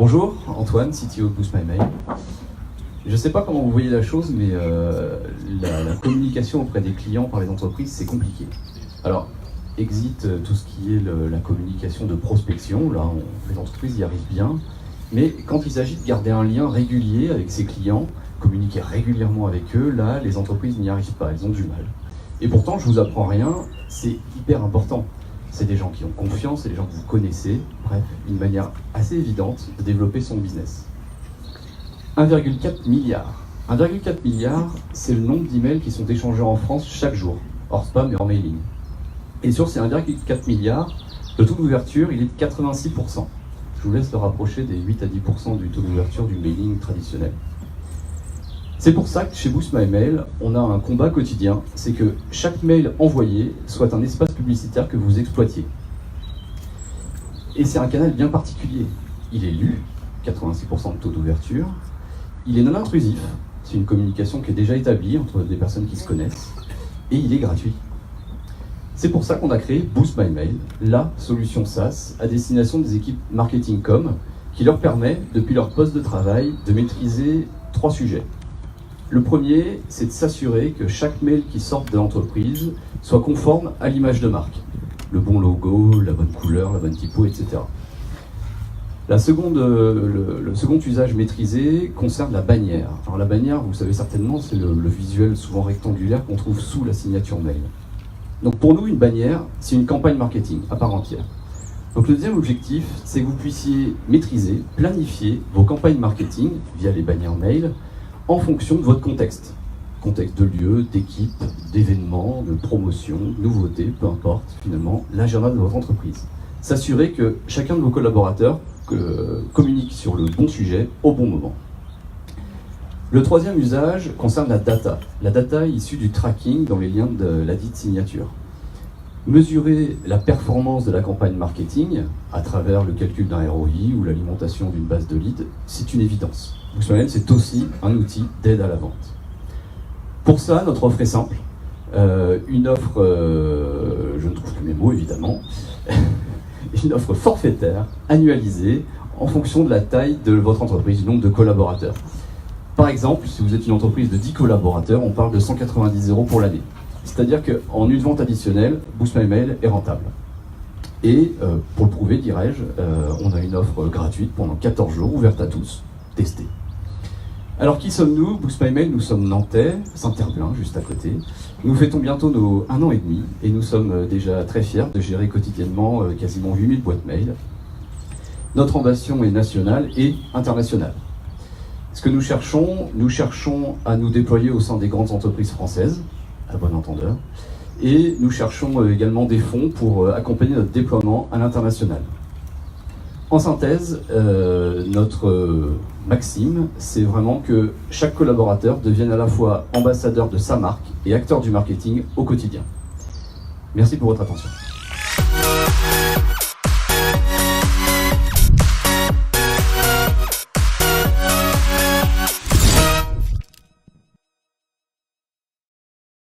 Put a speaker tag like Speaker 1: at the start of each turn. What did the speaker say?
Speaker 1: Bonjour, Antoine, CTO de Boost My Mail. Je ne sais pas comment vous voyez la chose, mais la communication auprès des clients par les entreprises, c'est compliqué. Alors, exit tout ce qui est la communication de prospection, là, les entreprises y arrivent bien, mais quand il s'agit de garder un lien régulier avec ses clients, communiquer régulièrement avec eux, là, les entreprises n'y arrivent pas, elles ont du mal. Et pourtant, je vous apprends rien, c'est hyper important. C'est des gens qui ont confiance, c'est des gens que vous connaissez, bref, une manière assez évidente de développer son business. 1,4 milliard. 1,4 milliard, c'est le nombre d'emails qui sont échangés en France chaque jour, hors spam et hors mailing. Et sur ces 1,4 milliard, le taux d'ouverture, il est de 86%. Je vous laisse le rapprocher des 8 à 10% du taux d'ouverture du mailing traditionnel. C'est pour ça que chez Boost My Mail, on a un combat quotidien, c'est que chaque mail envoyé soit un espace publicitaire que vous exploitiez. Et c'est un canal bien particulier. Il est lu, 86% de taux d'ouverture. Il est non intrusif, c'est une communication qui est déjà établie entre des personnes qui se connaissent. Et il est gratuit. C'est pour ça qu'on a créé Boost My Mail, la solution SaaS à destination des équipes marketing com, qui leur permet, depuis leur poste de travail, de maîtriser 3 sujets. Le premier, c'est de s'assurer que chaque mail qui sorte de l'entreprise soit conforme à l'image de marque. Le bon logo, la bonne couleur, la bonne typo, etc. Le second usage maîtrisé concerne la bannière. Alors la bannière, vous savez certainement, c'est le visuel souvent rectangulaire qu'on trouve sous la signature mail. Donc pour nous, une bannière, c'est une campagne marketing à part entière. Donc le deuxième objectif, c'est que vous puissiez maîtriser, planifier vos campagnes marketing via les bannières mail, en fonction de votre contexte. Contexte de lieu, d'équipe, d'événements, de promotion, de nouveautés, peu importe finalement, l'agenda de votre entreprise. S'assurer que chacun de vos collaborateurs communique sur le bon sujet au bon moment. Le troisième usage concerne la data. La data issue du tracking dans les liens de la dite signature. Mesurer la performance de la campagne marketing à travers le calcul d'un ROI ou l'alimentation d'une base de leads, c'est une évidence. Boost My Mail, c'est aussi un outil d'aide à la vente. Pour ça, notre offre est simple. Une offre, je ne trouve plus mes mots évidemment, une offre forfaitaire, annualisée, en fonction de la taille de votre entreprise, du nombre de collaborateurs. Par exemple, si vous êtes une entreprise de 10 collaborateurs, on parle de 190 € pour l'année. C'est-à-dire qu'en une vente additionnelle, Boost My Mail est rentable. Et pour le prouver, dirais-je, on a une offre gratuite pendant 14 jours, ouverte à tous, testée. Alors qui sommes-nous? Boost My Mail, nous sommes nantais, Saint-Herblain, juste à côté. Nous fêtons bientôt nos 1 an et demi et nous sommes déjà très fiers de gérer quotidiennement quasiment 8000 boîtes mail. Notre ambition est nationale et internationale. Ce que nous cherchons à nous déployer au sein des grandes entreprises françaises, à bon entendeur, et nous cherchons également des fonds pour accompagner notre déploiement à l'international. En synthèse, notre maxime, c'est vraiment que chaque collaborateur devienne à la fois ambassadeur de sa marque et acteur du marketing au quotidien. Merci pour votre attention.